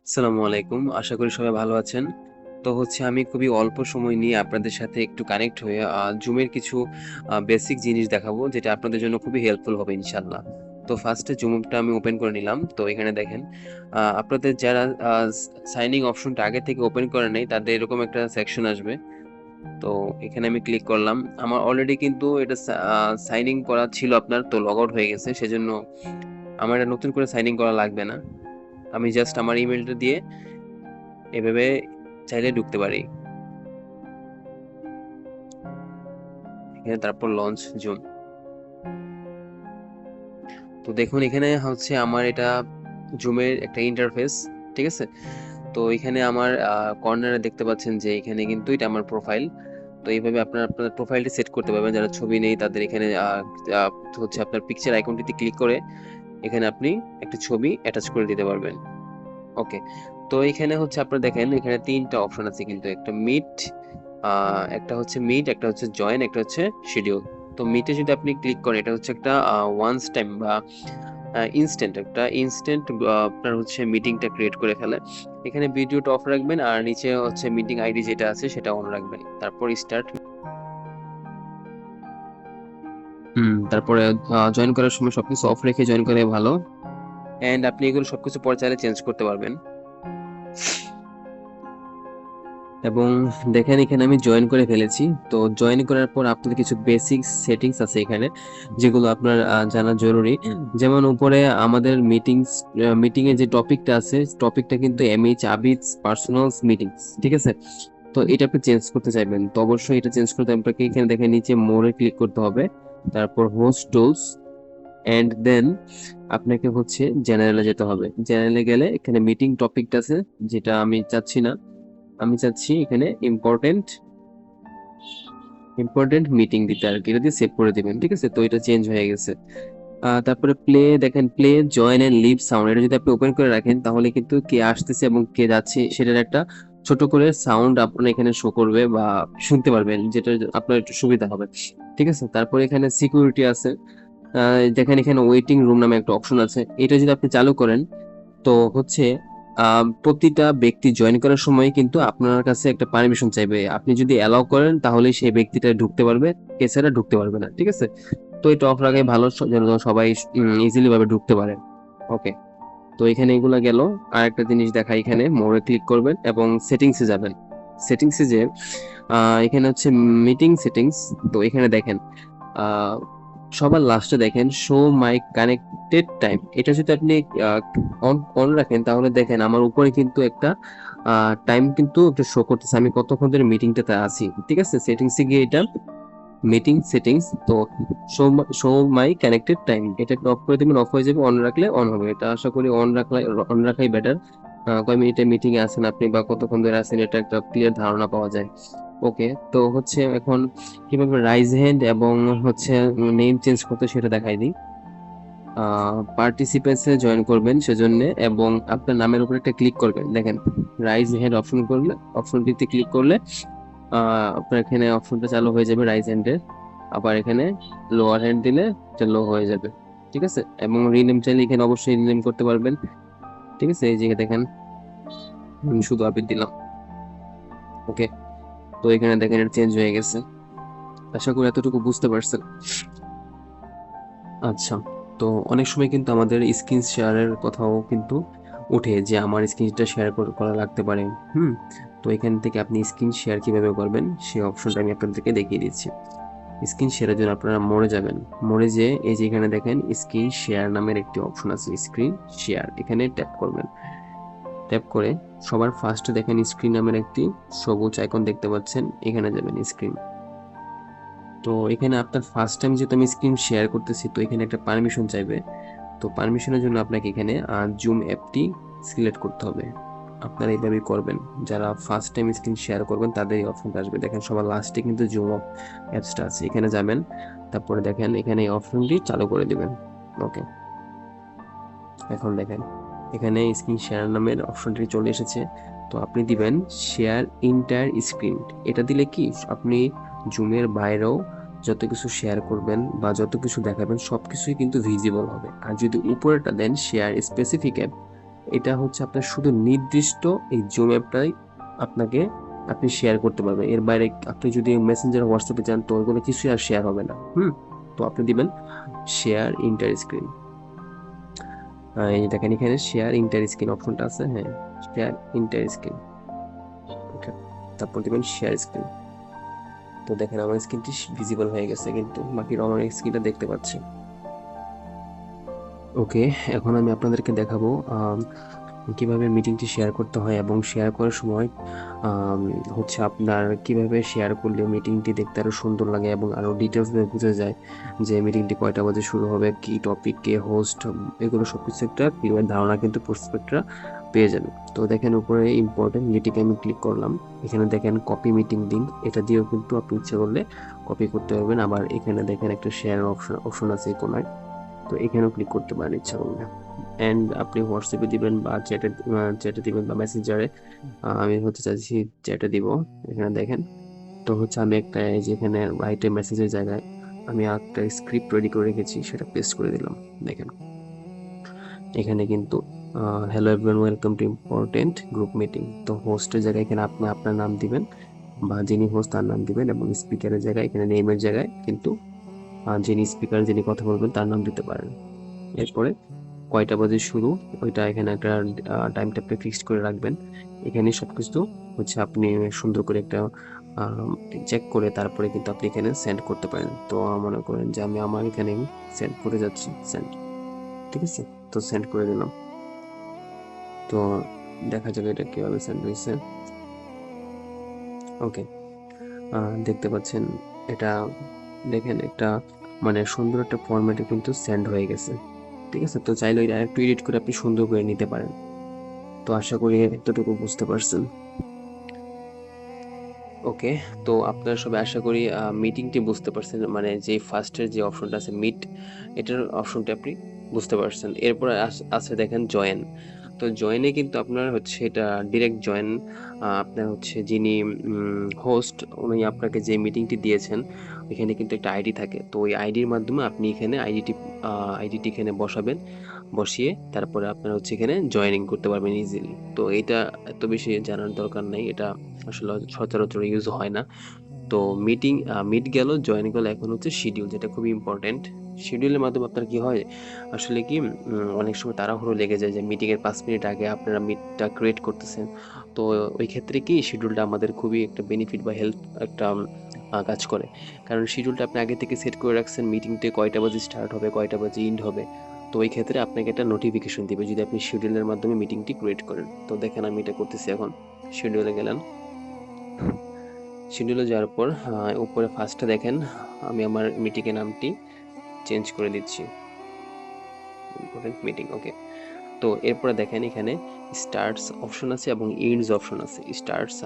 আসসালামু আলাইকুম। আশা করি সবাই ভালো আছেন। তো আমি খুবই অল্প সময় নিয়ে আপনাদের সাথে একটু কানেক্ট হয়ে Zoom এর কিছু বেসিক জিনিস দেখাবো, যেটা আপনাদের জন্য খুবই হেল্পফুল হবে ইনশাআল্লাহ। তো ফার্স্টে Zoom-টা আমি ওপেন করে নিলাম। তো এখানে দেখেন, আপনাদের যারা আ সাইন ইন অপশনটা আগে থেকে ওপেন করে নেই, তাদের এরকম একটা সেকশন আসবে। তো এখানে আমি ক্লিক করলাম। আমার অলরেডি কিন্তু এটা সাইন ইন করা ছিল আপনার, তো লগ আউট হয়ে গেছে। সেজন্য আমার এটা নতুন করে সাইন ইন করা লাগবে না। আমি জাস্ট আমার ইমেইলটা দিয়ে এভাবে চাইলে ঢুকতে পারি। এখানে তারপর লঞ্চ জুম। তো দেখুন, এখানে আমার এটা জুমের একটা ইন্টারফেস। ঠিক আছে? তো এখানে আমার কর্নারে দেখতে পাচ্ছেন যে এখানে কিন্তু এটা আমার প্রোফাইল। তো এইভাবে আপনার প্রোফাইলটি সেট করতে পারবেন। যারা ছবি নেই তাদের এখানে আপনার পিকচার আইকনটিতে ক্লিক করে এখানে আপনি একটা ছবি অ্যাটাচ করে দিতে পারবেন। ওকে। তো এখানে আপনারা দেখেন, এখানে ৩ টা অপশন আছে কিন্তু। একটা মিট, একটা জয়েন, একটা শিডিউল। তো মিটে যদি আপনি ক্লিক করেন, এটা একটা ওয়ান্স টাইম বা ইনস্ট্যান্ট আপনার মিটিংটা ক্রিয়েট করে ফেলে। এখানে ভিডিওটা অফ রাখবেন আর নিচে মিটিং আইডি যেটা আছে সেটা অন রাখবেন। তারপর স্টার্ট। তারপরে জয়েন করার সময় সবকিছু অফ রেখে জয়েন করে ভালো। এন্ড আপনি এগুলো সবকিছু পরে চাইলে চেঞ্জ করতে পারবেন। এবং দেখেন, এখানে আমি জয়েন করে ফেলেছি। তো জয়েন করার পর আপনার কিছু বেসিক সেটিংস আছে এখানে, যেগুলো আপনার জানা জরুরি। যেমন উপরে আমাদের মিটিং এর যে টপিকটা আছে, টপিকটা কিন্তু এমএইচ আবিদস পার্সোনালস মিটিংস। ঠিক আছে? তো এটা আপনি চেঞ্জ করতে চাইবেন, তো অবশ্যই এটা চেঞ্জ করতে আপনাকে এখানে দেখেন নিচে মোরে ক্লিক করতে হবে। তারপর হোস্ট টুলস, এন্ড দেন আপনাকে জেনারেলে যেতে হবে। জেনারেলে গেলে এখানে মিটিং টপিকটা আছে, যেটা আমি চাচ্ছি না। আমি চাচ্ছি এখানে ইম্পর্টেন্ট মিটিং দিতে আর কি। এটা দিয়ে সেভ করে দিবেন। ঠিক আছে? তো এটা চেঞ্জ হয়ে গেছে। তারপরে play join and leave sound, এটা যদি আপনি ওপেন করে রাখেন তাহলে কিন্তু কে আসতেছে এবং কে যাচ্ছে সেটার একটা ছোট করে সাউন্ড আপনার এখানে শো করবে বা শুনতে পারবেন, যেটা আপনার একটু সুবিধা হবে। ঠিক আছে? তারপরে এখানে সিকিউরিটি আছে। দেখেন, এখানে ওয়েটিং রুম নামে একটা অপশন আছে। এটা যদি আপনি চালু করেন, তো প্রতিটা ব্যক্তি জয়েন করার সময় কিন্তু আপনার কাছে একটা পারমিশন চাইবে। আপনি যদি অ্যালাউ করেন তাহলে সেই ব্যক্তিটা ঢুকতে পারবে, এছাড়া ঢুকতে পারবে না। ঠিক আছে? তো এটা অফ রাখাই ভালো, যেন সবাই ইজিলি ভাবে ঢুকতে পারে। ওকে। তো এখানে এগুলা গেল। আর একটা জিনিস দেখা, এখানে মোড়ে ক্লিক করবেন এবং সেটিংসে যাবেন। সেটিংসে যে এখানে মিটিং সেটিংস। তো এখানে দেখেন, আহ সবার লাস্টে দেখেন শো মাই কানেক্টেড টাইম। এটা যদি আপনি অন অন রাখেন তাহলে দেখেন আমার উপরে কিন্তু একটা টাইম কিন্তু একটা শো করতেছে, আমি কতক্ষণ ধরে মিটিংটাতে আছি। ঠিক আছে? সেটিংসে গিয়ে এটা মিটিং সেটিংস, তো শো শো মাই কানেক্টেড টাইম এটা একটু অফ করে দিবেন। অফ হয়ে যাবে, অন রাখলে অন হবে। এটা আশা করি অন রাখাই বেটার। কয় মিনিটের মিটিং এ আছেন আপনি বা কতক্ষণ ধরে আছেন, এটা একটা ক্লিয়ার ধারণা পাওয়া যায়। ওকে। তো এখন কিভাবে রাইজ হ্যান্ড এবং নেম চেঞ্জ করতে সেটা দেখাই দিই। পার্টিসিপেন্টসে জয়েন করবেন সেজন্য, এবং আপনার নামের উপর একটা ক্লিক করবেন। দেখেন, রাইজ হ্যান্ড অপশনটিতে ক্লিক করলে আপনার এখানে অপশনটা চালু হয়ে যাবে রাইজ হ্যান্ডের। আবার এখানে লোয়ার হ্যান্ড দিলে এটা লো হয়ে যাবে। ঠিক আছে? এবং রিনেম চাইলে এখানে অবশ্যই রিনেম করতে পারবেন। ঠিক আছে? এই যে দেখেন, আমি শুধু আবির দিলাম। ওকে। তো এখানে দেখেন এটা চেঞ্জ হয়ে গেছে। আশা করি এতটুকু বুঝতে পারছেন। আচ্ছা। তো অনেক সময় কিন্তু আমাদের স্ক্রিন শেয়ারের কথাও কিন্তু ওঠে, যে আমার স্ক্রিনটা শেয়ার করা লাগতে পারে। হুম। তো এখান থেকে আপনি স্ক্রিন শেয়ার কিভাবে করবেন সেই অপশনটা আমি আপনাদেরকে দেখিয়ে দিচ্ছি। স্ক্রিন শেয়ারের জন্য আপনারা মোড়ে যাবেন। মোড়ে যে এই যে এখানে দেখেন স্ক্রিন শেয়ার নামের একটি অপশন আছে, স্ক্রিন শেয়ার, এখানে ট্যাপ করবেন। ট্যাপ করে সবার ফার্স্টে দেখেন স্ক্রিন নামের একটি সবুজ আইকন দেখতে পাচ্ছেন, এখানে যাবেন স্ক্রিন। তো এখানে আপনার ফার্স্ট টাইম যেহেতু আমি স্ক্রিন শেয়ার করতেছি, তো এখানে একটা পারমিশন চাইবে। তো পারমিশনের জন্য আপনাকে এখানে জুম অ্যাপটি সিলেক্ট করতে হবে। আপনারা এইভাবেই করবেন। যারা ফার্স্ট টাইম স্ক্রিন শেয়ার করবেন তাদের এই অপশনটা আসবে। দেখেন সবার লাস্টে কিন্তু জুম অ্যাপসটা আছে, এখানে যাবেন। তারপরে দেখেন এখানে এই অপশনটি চালু করে দিবেন। ওকে। এখন দেখেন এখানে স্ক্রিন শেয়ার নামের অপশনটি চলে এসেছে। তো আপনি দিবেন শেয়ার ইন্টায়ার স্ক্রিন। এটা দিলে কি আপনি জুমের বাইরেও যত কিছু শেয়ার করবেন বা যত কিছু দেখাবেন সবকিছুই কিন্তু ভিজিবল হবে। আর যদি উপরেটা দেন শেয়ার স্পেসিফিক অ্যাপ, এটা হচ্ছে আপনার শুধু নির্দিষ্ট এই জুম অ্যাপটাই আপনি শেয়ার করতে পারবেন। এর বাইরে আপনি যদি মেসেঞ্জার হোয়াটসঅ্যাপে যান তো ওইগুলো কিছুই আর শেয়ার হবে না। তো আপনি দিবেন শেয়ার ইন্টার স্ক্রিন। এই দেখেন এখানে শেয়ার ইন্টার স্ক্রিন অপশনটা আছে, হ্যাঁ শেয়ার ইন্টার স্ক্রিন। ওকে, তারপর দিবেন শেয়ার স্ক্রিন। তো দেখেন আমার স্ক্রিনটি ভিজিবল হয়ে গেছে, কিন্তু বাকি রমনের স্ক্রিনটা দেখতে পাচ্ছি। ওকে, এখন আমি আপনাদেরকে দেখাবো কিভাবে মিটিংটি শেয়ার করতে হয়, এবং শেয়ার করার সময় হচ্ছে আপনার কিভাবে শেয়ার করলে মিটিংটি দেখতে আরো সুন্দর লাগে এবং আরো ডিটেলস বোঝা যায় যে মিটিংটি কয়টা বাজে শুরু হবে, কি টপিক, কে হোস্ট, এগুলো সবকিছু একটা ক্লিয়ার ধারণা কিন্তু প্রসপেক্টরা পেয়ে যাবে। তো দেখেন উপরে ইম্পর্টেন্ট মিটিংয়ে আমি ক্লিক করলাম, এখানে দেখেন কপি মিটিং লিঙ্ক, এটা দিয়েও কিন্তু আপনি ইচ্ছে করলে কপি করতে পারবেন। আবার এখানে দেখেন একটা শেয়ার অপশন আছে এই কোনায়, তো এখানেও ক্লিক করতে পারেন ইচ্ছা করলে। এন্ড আপনি হোয়াটসঅ্যাপে দিবেন বা চ্যাটে দিবেন বা মেসেঞ্জারে। আমি হতে চাইছি চ্যাটে দিব, এখানে দেখেন। তো হচ্ছে আমি একটা যেখানে রাইটে মেসেজের জায়গায় আমি একটা স্ক্রিপ্ট রেডি করে রেখেছি, সেটা পেস্ট করে দিলাম। দেখেন এখানে কিন্তু hello everyone, welcome to important group meeting. তো হোস্টের জায়গায় এখানে আপনি আপনার নাম দিবেন বা যিনি হোস্ট তার নাম দিবেন, এবং স্পিকারের জায়গায় এখানে নেমের জায়গায় কিন্তু যিনি স্পিকার, যিনি কথা বলবেন তার নাম দিতে পারেন। এরপরে কয়টা বাজে শুরু, ওইটা এখানে একটা টাইমটা আপনি ফিক্সড করে রাখবেন। এখানে সবকিছু হচ্ছে আপনি সুন্দর করে একটা চেক করে তারপরে কিন্তু আপনি এখানে সেন্ড করতে পারেন। তো মনে করেন যে আমি আমার এখানে সেন্ড করে যাচ্ছি, সেন্ড, ঠিক আছে। তো সেন্ড করে দিলাম, তো দেখা যাবে এটা কিভাবে সেন্ড হয়েছে। ওকে, দেখতে পাচ্ছেন এটা, দেখেন একটা মানে সুন্দর একটা ফরম্যাটে কিন্তু সেন্ড হয়ে গেছে, ঠিক আছে। তো চাইলে এটা একটু এডিট করে আপনি সুন্দর করে নিতে পারেন। তো আশা করি এতটুকু বুঝতে পারছেন। ওকে, তো আপনারা সবাই আশা করি মিটিংটি বুঝতে পারছেন, মানে যে ফার্স্টের যে অপশনটা আছে মিট, এটার অপশনটা আপনি বুঝতে পারছেন। এরপর আছে দেখেন জয়েন। তো জয়েনে কিন্তু আপনার হচ্ছে এটা ডিরেক্ট জয়েন, আপনার হচ্ছে যিনি হোস্ট উনি আপনাকে যে মিটিংটি দিয়েছেন ওইখানে কিন্তু একটা আইডি থাকে। তো ওই আইডির মাধ্যমে আপনি এখানে আইডিটি এখানে বসাবেন, বসিয়ে তারপরে আপনার হচ্ছে এখানে জয়েনিং করতে পারবেন ইজিলি। তো এটা এত বেশি জানার দরকার নাই, এটা আসলে সচরাচর ইউজ হয় না। তো মিট গেল, জয়েন গেল, এখন হচ্ছে শিডিউল, যেটা খুবই ইম্পর্টেন্ট। শিডিউলের মাধ্যমে আপনার কি হয় আসলে কি অনেক সময় তাড়াহুড়ো লেগে যায় যে মিটিং এর 5 মিনিট আগে আপনারা মিটটা ক্রিয়েট করতেছেন। তো ওই ক্ষেত্রে কি শিডিউলটা আমাদের খুবই একটা বেনিফিট বা হেল্প একটা কাজ করে। কারণ শিডিউলটা আপনি আগে থেকে সেট করে রাখছেন, মিটিংটা কয়টা বাজে স্টার্ট হবে, কয়টা বাজে এন্ড হবে। তো ওই ক্ষেত্রে আপনাকে একটা নোটিফিকেশন দিবে যদি আপনি শিডিউলের মাধ্যমে মিটিংটি ক্রিয়েট করেন। তো দেখেন আমি এটা করতেছি, এখন শিডিউলে গেলাম। শিডিউলে যাওয়ার পর উপরে ফার্স্টে দেখেন আমি আমার মিটিং এর নামটি চেঞ্জ করে দিচ্ছি, ইম্পর্টেন্ট মিটিং। ওকে, তো এরপরে দেখেন এখানে স্টার্টস অপশন আছে এবং এন্ডস অপশন আছে। স্টার্টস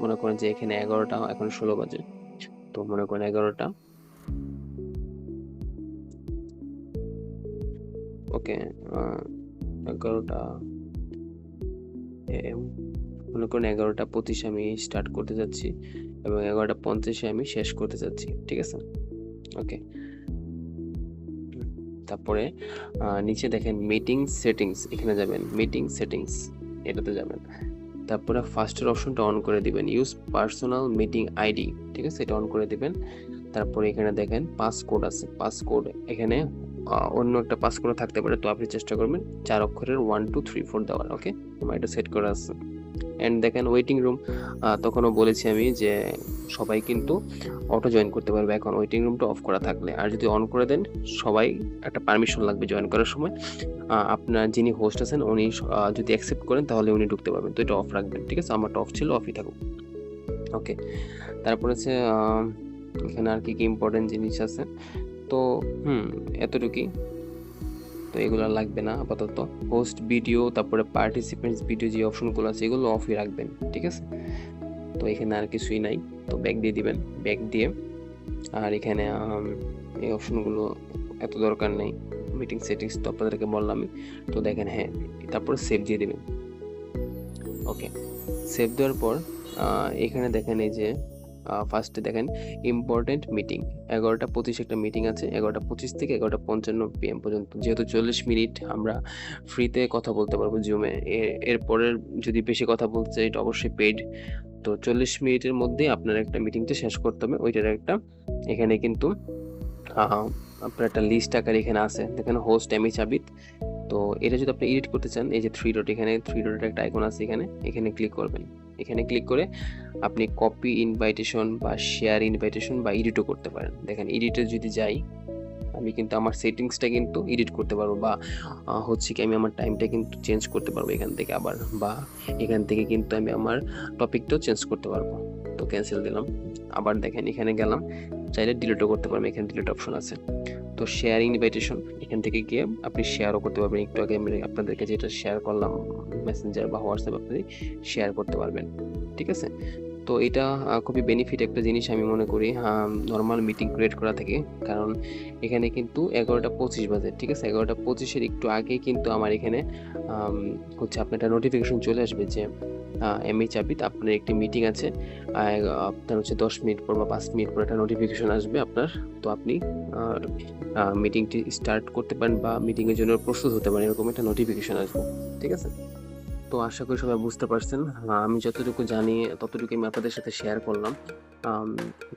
মনে করেন যে এখানে 11টা, এখন 16 বাজে, তো মনে করেন 11টা। ওকে, 11টা AM, মনে করেন 11টা 25 আমি স্টার্ট করতে যাচ্ছি এবং 11টা 50 আমি শেষ করতে যাচ্ছি, ঠিক আছে। ওকে, তারপরে নিচে দেখেন মিটিং সেটিংস, এখানে যাবেন মিটিং সেটিংস, এটাতে যাবেন। তারপরে ফার্স্টের অপশনটা অন করে দিবেন, ইউজ পার্সোনাল মিটিং আইডি, ঠিক আছে, এটা অন করে দিবেন। তারপরে এখানে দেখেন পাসকোড আছে, পাসকোড এখানে অন্য একটা পাসকোড থাকতে পারে, তো আপনি চেষ্টা করবেন 4 অক্ষরের 1 2 3 4 দেওয়ার। ওকে, আমার এটা সেট করা আছে। এন্ড দেখেন ওয়েটিং রুম, তখনও বলেছি আমি যে সবাই কিন্তু অটো জয়েন করতে পারবে এখন ওয়েটিং রুমটা অফ করা থাকলে। আর যদি অন করে দেন সবাই একটা পারমিশন লাগবে জয়েন করার সময়, আপনার যিনি হোস্ট আছেন উনি যদি অ্যাকসেপ্ট করেন তাহলে উনি ঢুকতে পারবেন। তো এটা অফ রাখবেন, ঠিক আছে, আমারটা অফ ছিল, অফই থাকুক। ওকে, তারপর হচ্ছে এখানে আর কি কি ইম্পর্টেন্ট জিনিস আছে, তো এতটুকুই। তো এগুলো লাগবে না আপাতত। হোস্ট ভিডিও, তারপরে পার্টিসিপেন্টস ভিডিও যে অপশনগুলো আছে এগুলো অফই রাখবেন, ঠিক আছে। তো এখানে আর কিছুই নাই, তো ব্যাক দিয়ে দিবেন, ব্যাক দিয়ে আর এখানে এই অপশনগুলো এত দরকার নেই, মিটিং সেটিংস তো আপনাদেরকে বললামই। তো দেখেন হ্যাঁ, তারপরে সেভ দিয়ে দিবেন। ওকে, সেভ দেওয়ার পর এখানে দেখেন এই যে ফার্স্টে দেখেন ইম্পর্টেন্ট মিটিং 11:25 একটা মিটিং আছে 11:25 থেকে 11:55 PM পর্যন্ত, যেহেতু 40 মিনিট আমরা ফ্রিতে কথা বলতে পারবো জুমে। এরপরের যদি বেশি কথা বলতে চাই এটা অবশ্যই পেইড। তো 40 মিনিটের মধ্যে আপনার একটা মিটিংটা শেষ করতে হবে। ওইটার একটা এখানে কিন্তু আপনার একটা লিস্ট আকারে এখানে আছে, দেখেন হোস্ট এমএইচ আবিদ। তো এটা যদি আপনি এডিট করতে চান, এই যে থ্রি ডট, এখানে থ্রি ডটের একটা আইকন আছে, এখানে ক্লিক করবেন। এখানে ক্লিক করে আপনি কপি ইনভাইটেশন বা শেয়ার ইনভাইটেশন বা এডিটও করতে পারেন। দেখেন এডিটে যদি যাই, আমি কিন্তু আমার সেটিংসটা কিন্তু এডিট করতে পারবো, বা হচ্ছে কি আমি আমার টাইমটা কিন্তু চেঞ্জ করতে পারবো এখান থেকে আবার, বা এখান থেকে কিন্তু আমি আমার টপিকটাও চেঞ্জ করতে পারবো। তো ক্যান্সেল দিলাম। আবার দেখেন এখানে গেলাম, চাইলে ডিলিটও করতে পারবেন, এখানে ডিলিট অপশন আছে। তো শেয়ার ইনভাইটেশন, এখান থেকে গিয়ে আপনি শেয়ারও করতে পারবেন। একটু আগে আমি আপনাদেরকে যেটা শেয়ার করলাম মেসেঞ্জার বা হোয়াটসঅ্যাপ, আপনি শেয়ার করতে পারবেন। ঠিক আছে, তো এটা খুবই বেনিফিট একটা জিনিস আমি মনে করি নর্মাল মিটিং ক্রিয়েট করা থেকে। কারণ এখানে কিন্তু 11:25 বাজে, ঠিক আছে, 11:25-এর একটু আগে কিন্তু আমার এখানে হচ্ছে আপনার একটা নোটিফিকেশন চলে আসবে যে এমএইচ আবিদ আপনার একটি মিটিং আছে, আপনার হচ্ছে 10 মিনিট পর বা 5 মিনিট পর একটা নোটিফিকেশন আসবে আপনার। তো আপনি মিটিংটি স্টার্ট করতে পারেন বা মিটিংয়ের জন্য প্রস্তুত হতে পারেন, এরকম একটা নোটিফিকেশন আসবে। ঠিক আছে, তো আশা করি সবাই বুঝতে পারছেন। আমি যতটুকু জানি ততটুকু আমি আপনাদের সাথে শেয়ার করলাম।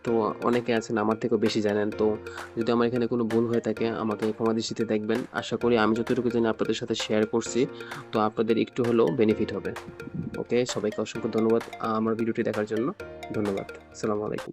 তো অনেকে আছেন আমার থেকেও বেশি জানেন। তো যদি আমার এখানে কোনো ভুল হয়ে থাকে আমাকে ক্ষমা দৃষ্টিতে দেখবেন। আশা করি আমি যতটুকু জানি আপনাদের সাথে শেয়ার করছি, তো আপনাদের একটু হলেও বেনিফিট হবে। ওকে, সবাইকে অসংখ্য ধন্যবাদ আমার ভিডিওটি দেখার জন্য। ধন্যবাদ। আসসালামু আলাইকুম।